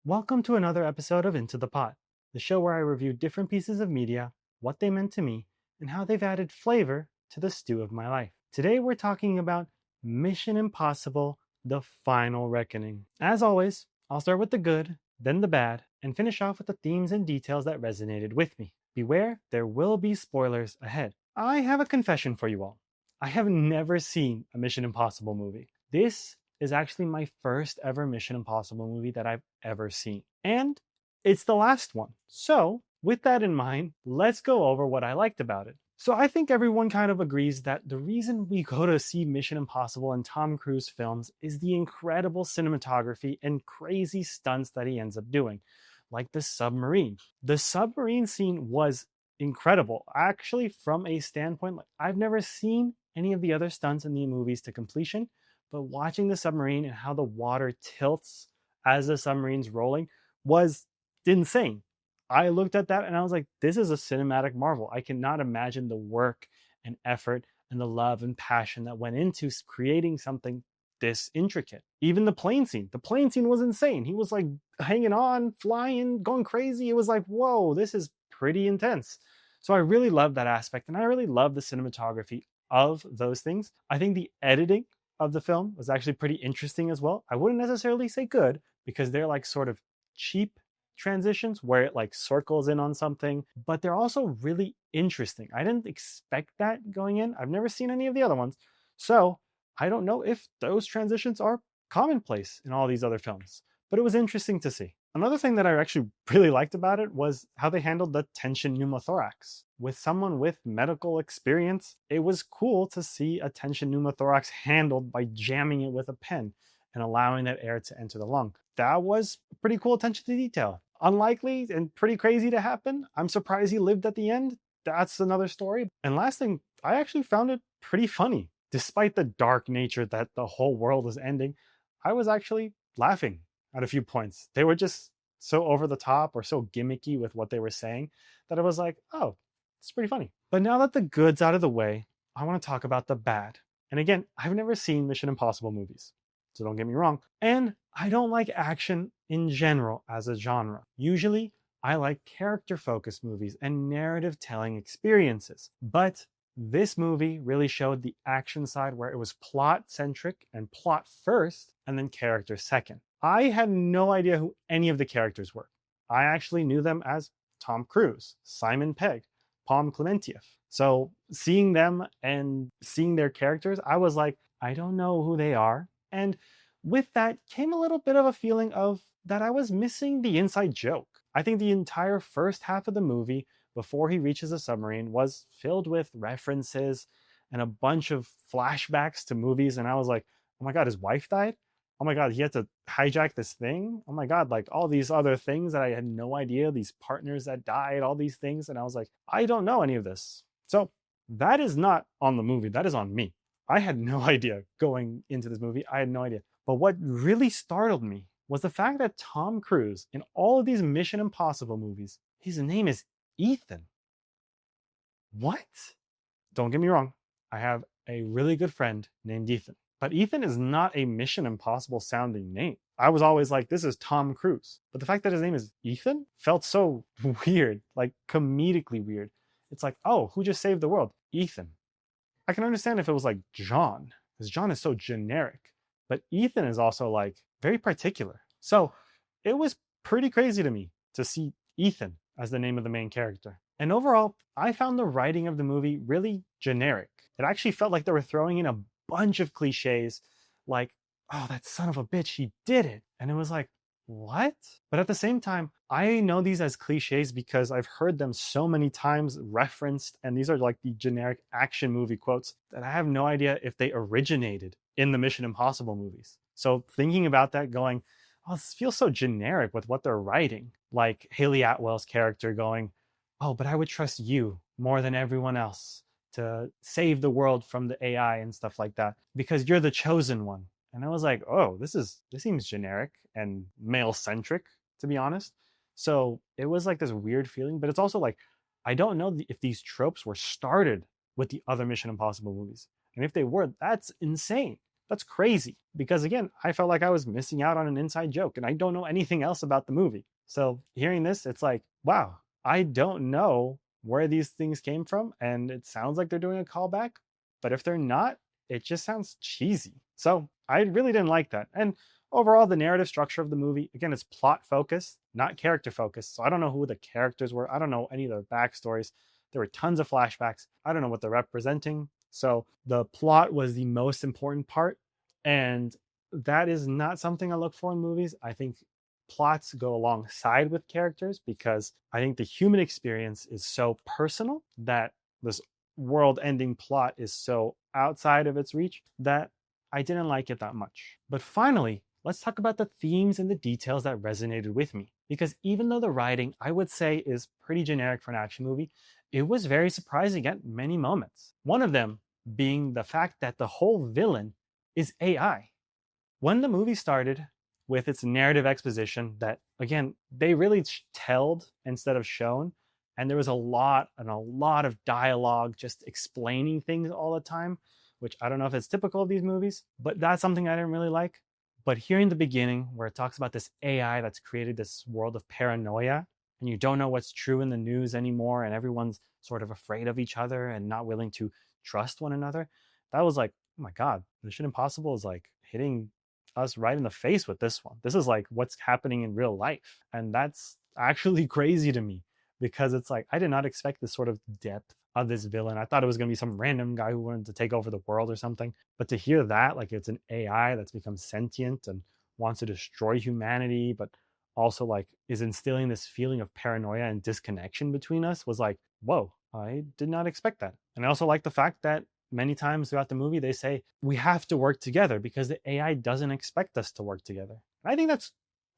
Welcome to another episode of Into the Pot, the show where I review different pieces of media, what they meant to me, and how they've added flavor to the stew of my life. Today we're talking about Mission Impossible: The Final Reckoning. As always, I'll start with the good, then the bad, and finish off with the themes and details that resonated with me. Beware, there will be spoilers ahead. I have a confession for you all. I have never seen a Mission Impossible movie. This is actually my first ever Mission Impossible movie that I've ever seen. And it's the last one. So, with that in mind, let's go over what I liked about it. So, I think everyone kind of agrees that the reason we go to see Mission Impossible and Tom Cruise films is the incredible cinematography and crazy stunts that he ends up doing, like the submarine. The submarine scene was incredible. Actually, from a standpoint, like I've never seen any of the other stunts in the movies to completion, but watching the submarine and how the water tilts as the submarine's rolling was insane. I looked at that and I was like, this is a cinematic marvel. I cannot imagine the work and effort and the love and passion that went into creating something this intricate. Even the plane scene was insane. He was like hanging on, flying, going crazy. It was like, whoa, this is pretty intense. So I really love that aspect, and I really love the cinematography of those things. I think the editing of the film was actually pretty interesting as well. I wouldn't necessarily say good because they're like sort of cheap transitions where it like circles in on something, but they're also really interesting. I didn't expect that going in. I've never seen any of the other ones. So I don't know if those transitions are commonplace in all these other films, but it was interesting to see. Another thing that I actually really liked about it was how they handled the tension pneumothorax. With someone with medical experience, it was cool to see a tension pneumothorax handled by jamming it with a pen and allowing that air to enter the lung. That was pretty cool attention to detail. Unlikely and pretty crazy to happen. I'm surprised he lived at the end. That's another story. And last thing, I actually found it pretty funny. Despite the dark nature that the whole world is ending, I was actually laughing at a few points. They were just so over the top or so gimmicky with what they were saying that I was like, oh, it's pretty funny. But now that the good's out of the way, I want to talk about the bad. And again, I've never seen Mission Impossible movies, so don't get me wrong. And I don't like action in general as a genre. Usually, I like character focused movies and narrative telling experiences. But this movie really showed the action side where it was plot centric and plot first, and then character second. I had no idea who any of the characters were. I actually knew them as Tom Cruise, Simon Pegg, Palm Clementieff. So seeing them and seeing their characters, I was like, I don't know who they are. And with that came a little bit of a feeling of that I was missing the inside joke. I think the entire first half of the movie before he reaches the submarine was filled with references and a bunch of flashbacks to movies. And I was like, oh my God, his wife died? Oh my God, he had to hijack this thing? Oh my God, like all these other things that I had no idea, these partners that died, all these things. And I was like, I don't know any of this. So that is not on the movie, that is on me. I had no idea going into this movie. I had no idea. But what really startled me was the fact that Tom Cruise, in all of these Mission Impossible movies, his name is Ethan. What? Don't get me wrong. I have a really good friend named Ethan. But Ethan is not a Mission Impossible sounding name. I was always like, this is Tom Cruise. But the fact that his name is Ethan felt so weird, like comedically weird. It's like, oh, who just saved the world? Ethan. I can understand if it was like John, because John is so generic. But Ethan is also like very particular. So it was pretty crazy to me to see Ethan as the name of the main character. And overall, I found the writing of the movie really generic. It actually felt like they were throwing in a bunch of cliches like, oh, that son of a bitch, he did it. And it was like, what? But at the same time, I know these as cliches because I've heard them so many times referenced, and these are like the generic action movie quotes that I have no idea if they originated in the Mission Impossible movies. So thinking about that, going, oh, this feels so generic with what they're writing. Like Haley Atwell's character going, oh, but I would trust you more than everyone else to save the world from the AI and stuff like that because you're the chosen one. And I was like, oh, this seems generic and male centric, to be honest. So it was like this weird feeling, but it's also like, I don't know if these tropes were started with the other Mission Impossible movies. And if they were, that's insane That's crazy. Because again, I felt like I was missing out on an inside joke and I don't know anything else about the movie. So hearing this, it's like, wow, I don't know where these things came from. And it sounds like they're doing a callback. But if they're not, it just sounds cheesy. So I really didn't like that. And overall, the narrative structure of the movie, again, it's plot focused, not character focused. So I don't know who the characters were. I don't know any of their backstories. There were tons of flashbacks. I don't know what they're representing. So the plot was the most important part. And that is not something I look for in movies. I think plots go alongside with characters because I think the human experience is so personal that this world ending plot is so outside of its reach that I didn't like it that much. But finally, let's talk about the themes and the details that resonated with me. Because even though the writing, I would say, is pretty generic for an action movie, it was very surprising at many moments. One of them being the fact that the whole villain is AI. When the movie started with its narrative exposition, that again, they really told instead of shown, and there was a lot of dialogue just explaining things all the time, which I don't know if it's typical of these movies, but that's something I didn't really like. But hearing the beginning where it talks about this AI that's created this world of paranoia, and you don't know what's true in the news anymore, and everyone's sort of afraid of each other and not willing to trust one another, that was like, oh my God, Mission Impossible is like hitting us right in the face with this one. This is like what's happening in real life. And that's actually crazy to me because it's like, I did not expect this sort of depth of this villain. I thought it was going to be some random guy who wanted to take over the world or something. But to hear that, like it's an AI that's become sentient and wants to destroy humanity, but also like is instilling this feeling of paranoia and disconnection between us was like, whoa, I did not expect that. And I also like the fact that many times throughout the movie they say we have to work together because the AI doesn't expect us to work together. I think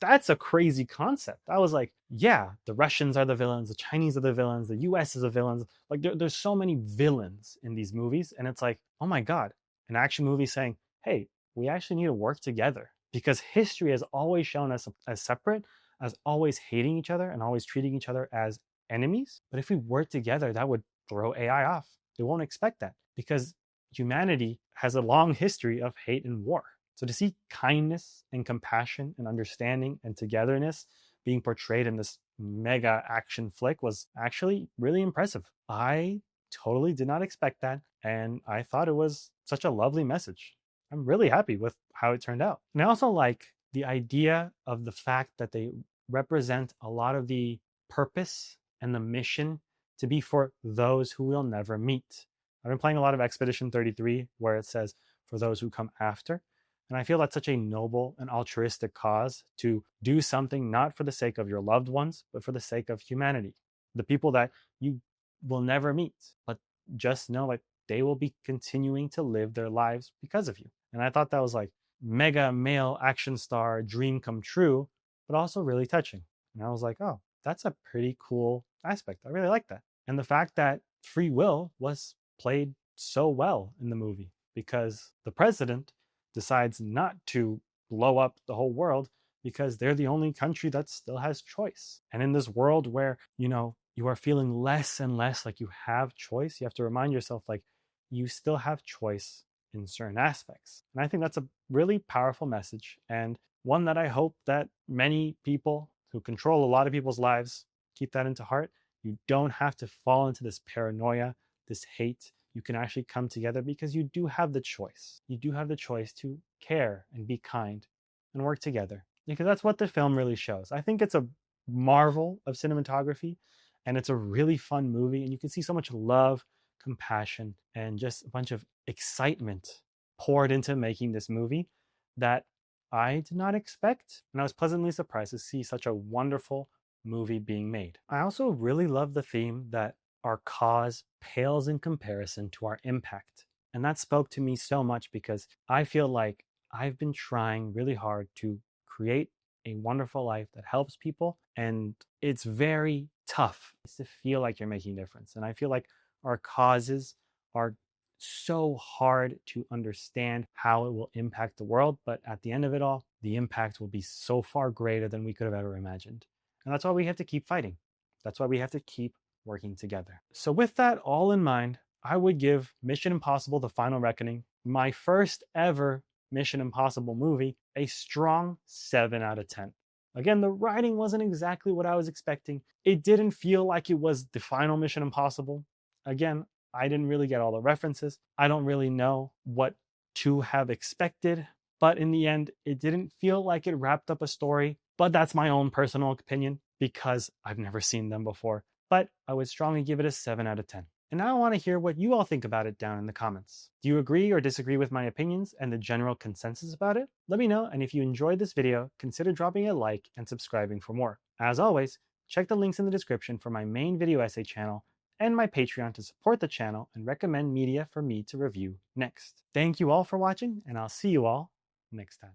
that's a crazy concept. I was like, yeah, the Russians are the villains, the Chinese are the villains, the US is the villains. Like there's so many villains in these movies, and it's like, oh my God, an action movie saying, hey, we actually need to work together because history has always shown us as separate, as always hating each other and always treating each other as enemies. But if we work together, that would throw AI off. They won't expect that because humanity has a long history of hate and war. So to see kindness and compassion and understanding and togetherness being portrayed in this mega action flick was actually really impressive. I totally did not expect that, and I thought it was such a lovely message. I'm really happy with how it turned out. And I also like the idea of the fact that they represent a lot of the purpose and the mission to be for those who we'll never meet. I've been playing a lot of Expedition 33 where it says for those who come after. And I feel that's such a noble and altruistic cause to do something not for the sake of your loved ones, but for the sake of humanity. The people that you will never meet, but just know like they will be continuing to live their lives because of you. And I thought that was like mega male action star dream come true, but also really touching. And I was like, oh, that's a pretty cool aspect. I really like that. And the fact that free will was played so well in the movie because the president decides not to blow up the whole world because they're the only country that still has choice. And in this world where, you are feeling less and less like you have choice, you have to remind yourself like you still have choice in certain aspects. And I think that's a really powerful message and one that I hope that many people who control a lot of people's lives keep that into heart. You don't have to fall into this paranoia, this hate. You can actually come together because you do have the choice. You do have the choice to care and be kind and work together because that's what the film really shows. I think it's a marvel of cinematography and it's a really fun movie and you can see so much love, compassion, and just a bunch of excitement poured into making this movie that I did not expect. And I was pleasantly surprised to see such a wonderful movie being made. I also really love the theme that our cause pales in comparison to our impact. And that spoke to me so much because I feel like I've been trying really hard to create a wonderful life that helps people. And it's very tough to feel like you're making a difference. And I feel like our causes are so hard to understand how it will impact the world. But at the end of it all, the impact will be so far greater than we could have ever imagined. And that's why we have to keep fighting. That's why we have to keep working together. So, with that all in mind, I would give Mission Impossible The Final Reckoning my first ever Mission Impossible movie a strong 7 out of 10. Again, the writing wasn't exactly what I was expecting. It didn't feel like it was the final Mission Impossible. Again, I didn't really get all the references. I don't really know what to have expected, but in the end, it didn't feel like it wrapped up a story. But that's my own personal opinion because I've never seen them before. But I would strongly give it a 7 out of 10. And now I want to hear what you all think about it down in the comments. Do you agree or disagree with my opinions and the general consensus about it? Let me know, and if you enjoyed this video, consider dropping a like and subscribing for more. As always, check the links in the description for my main video essay channel and my Patreon to support the channel and recommend media for me to review next. Thank you all for watching, and I'll see you all next time.